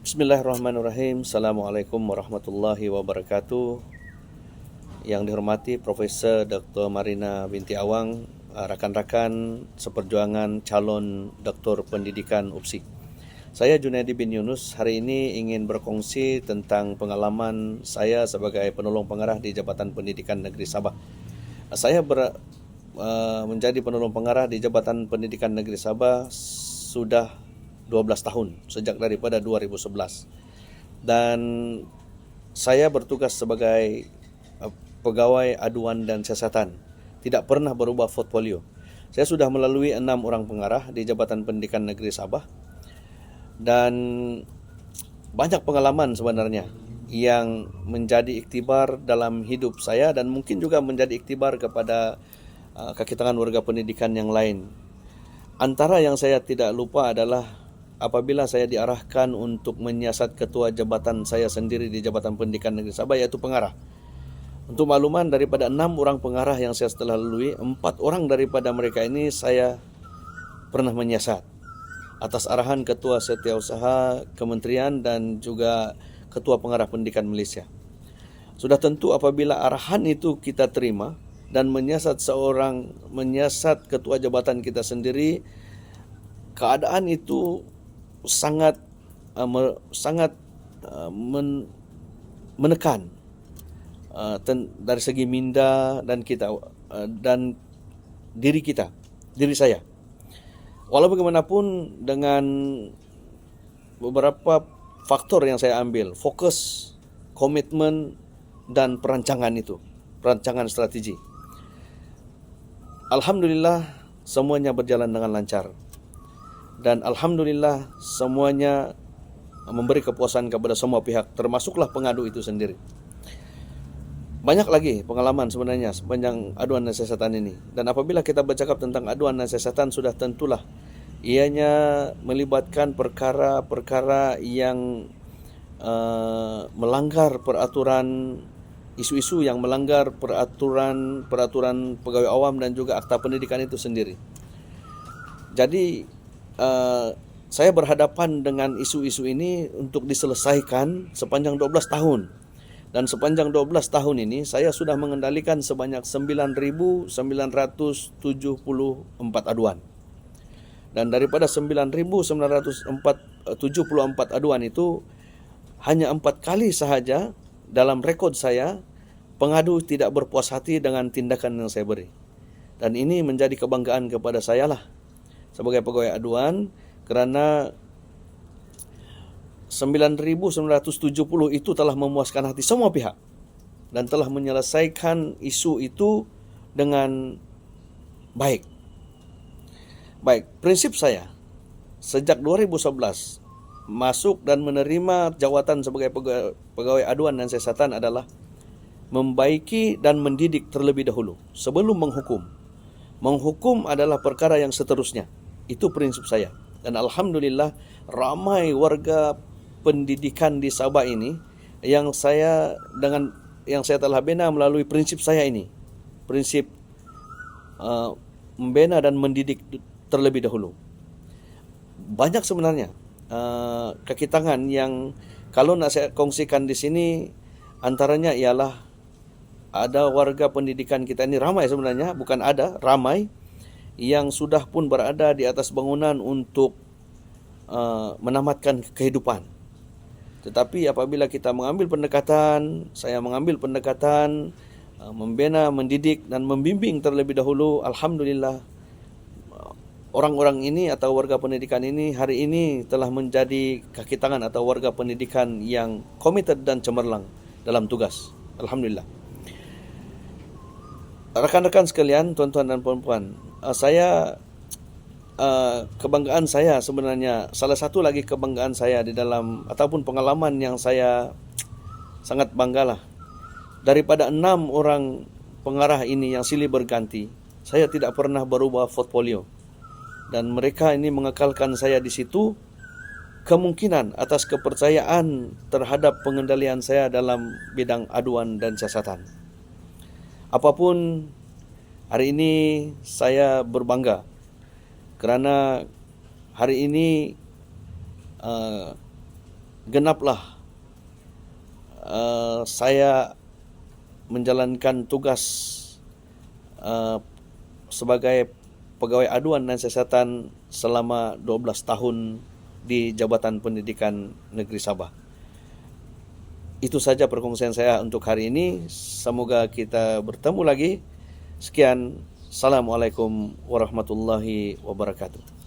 Bismillahirrahmanirrahim. Assalamualaikum warahmatullahi wabarakatuh. Yang dihormati Profesor Dr. Marina binti Awang, rakan-rakan seperjuangan calon Doktor Pendidikan UPSI. Saya Junaidi bin Yunus, hari ini ingin berkongsi tentang pengalaman saya sebagai penolong pengarah di Jabatan Pendidikan Negeri Sabah. Saya menjadi penolong pengarah di Jabatan Pendidikan Negeri Sabah sudah 12 tahun, sejak daripada 2011. Dan saya bertugas sebagai pegawai aduan dan siasatan. Tidak pernah berubah portfolio. Saya sudah melalui 6 orang pengarah di Jabatan Pendidikan Negeri Sabah. Dan banyak pengalaman sebenarnya yang menjadi iktibar dalam hidup saya dan mungkin juga menjadi iktibar kepada kaki tangan warga pendidikan yang lain. Antara yang saya tidak lupa adalah apabila saya diarahkan untuk menyiasat ketua jabatan saya sendiri di Jabatan Pendidikan Negeri Sabah, yaitu pengarah. Untuk makluman, daripada 6 orang pengarah yang saya telah lalui, 4 orang daripada mereka ini saya pernah menyiasat atas arahan Ketua Setiausaha Kementerian dan juga Ketua Pengarah Pendidikan Malaysia. Sudah tentu apabila arahan itu kita terima dan menyiasat ketua jabatan kita sendiri, keadaan itu sangat menekan dari segi minda dan kita dan diri saya. Walau bagaimanapun, dengan beberapa faktor yang saya ambil, fokus, komitmen, dan perancangan strategi. Alhamdulillah semuanya berjalan dengan lancar. Dan Alhamdulillah semuanya memberi kepuasan kepada semua pihak, termasuklah pengadu itu sendiri. Banyak lagi pengalaman sebenarnya sepanjang aduan dan siasatan ini. Dan apabila kita bercakap tentang aduan dan siasatan, sudah tentulah ianya melibatkan perkara-perkara yang melanggar peraturan, isu-isu yang melanggar peraturan pegawai awam dan juga akta pendidikan itu sendiri. Jadi saya berhadapan dengan isu-isu ini untuk diselesaikan sepanjang 12 tahun. Dan sepanjang 12 tahun ini saya sudah mengendalikan sebanyak 9.974 aduan. Dan daripada 9.974 aduan itu, hanya 4 kali sahaja dalam rekod saya pengadu tidak berpuas hati dengan tindakan yang saya beri. Dan ini menjadi kebanggaan kepada saya lah sebagai pegawai aduan, kerana 9.970 itu telah memuaskan hati semua pihak dan telah menyelesaikan isu itu dengan baik. Prinsip saya sejak 2011 masuk dan menerima jawatan sebagai pegawai aduan dan siasatan adalah membaiki dan mendidik terlebih dahulu sebelum menghukum. Menghukum adalah perkara yang seterusnya. Itu prinsip saya. Dan Alhamdulillah ramai warga pendidikan di Sabah ini yang saya telah bina melalui prinsip saya ini. Prinsip membina dan mendidik terlebih dahulu. Banyak sebenarnya kaki tangan yang kalau nak saya kongsikan di sini, antaranya ialah ada warga pendidikan kita ini ramai sebenarnya, bukan ada, ramai yang sudah pun berada di atas bangunan untuk menamatkan kehidupan. Tetapi apabila kita mengambil pendekatan, saya mengambil pendekatan membina, mendidik dan membimbing terlebih dahulu, Alhamdulillah orang-orang ini atau warga pendidikan ini hari ini telah menjadi kaki tangan atau warga pendidikan yang komited dan cemerlang dalam tugas. Alhamdulillah. Rekan-rekan sekalian, tuan-tuan dan puan-puan, kebanggaan saya sebenarnya, salah satu lagi kebanggaan saya di dalam ataupun pengalaman yang saya sangat banggalah, daripada 6 orang pengarah ini yang silih berganti, saya tidak pernah berubah portfolio. Dan mereka ini mengekalkan saya di situ, kemungkinan atas kepercayaan terhadap pengendalian saya dalam bidang aduan dan siasatan. Apapun, hari ini saya berbangga kerana hari ini genaplah saya menjalankan tugas sebagai pegawai aduan dan siasatan selama 12 tahun di Jabatan Pendidikan Negeri Sabah. Itu saja perkongsian saya untuk hari ini. Semoga kita bertemu lagi. Sekian. Assalamualaikum warahmatullahi wabarakatuh.